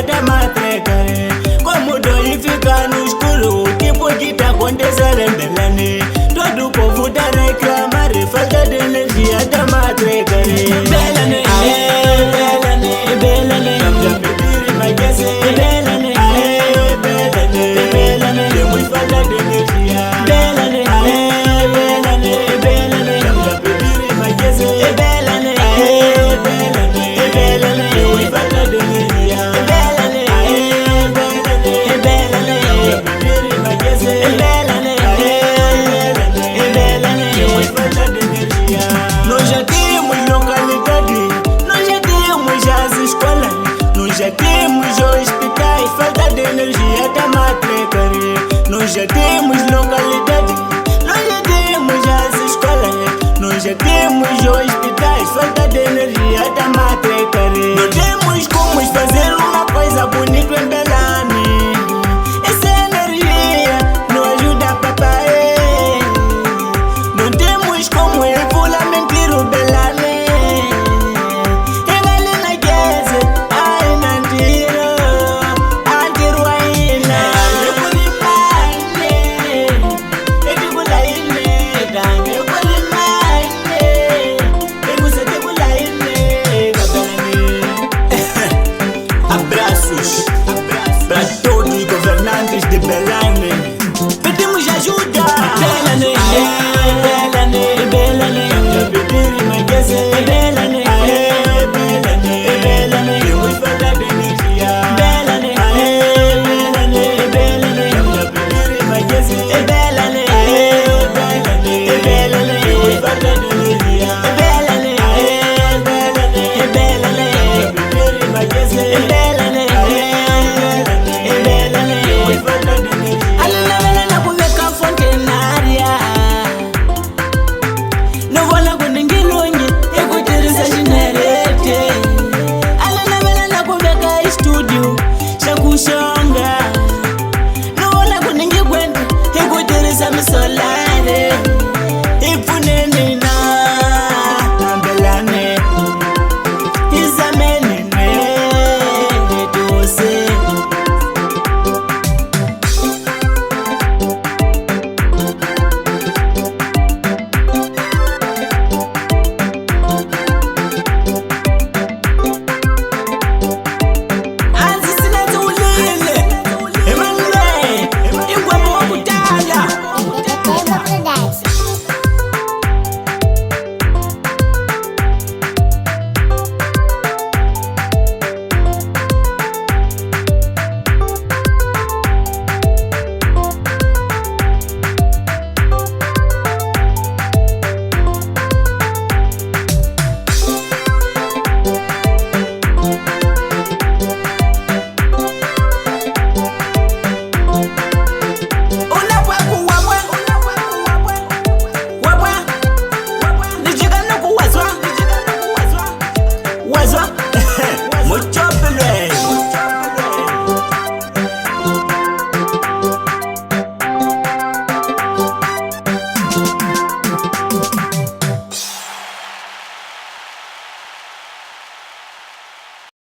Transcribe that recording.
tá matreca. Como dói ficar no escuro, o tipo que tá acontecendo em Belane. Todo o povo tá reclamar, falta de energia tá matreca. Belane, Belane, Belane, estamos a pedir emagrecer. Belane, Belane, Belane, temos falta de energia. Belane, Belane, Belane, estamos a pedir emagrecer. Belane, Belane, Belane, temos falta de energia. Belane, Belane, Belane, estamos a pedir emagrecer. Belane, Belane, temos falta de energia. Nós já temos localidade, nós já temos as escolas, nós já temos hospitais, falta de energia tá matreca. Nós já temos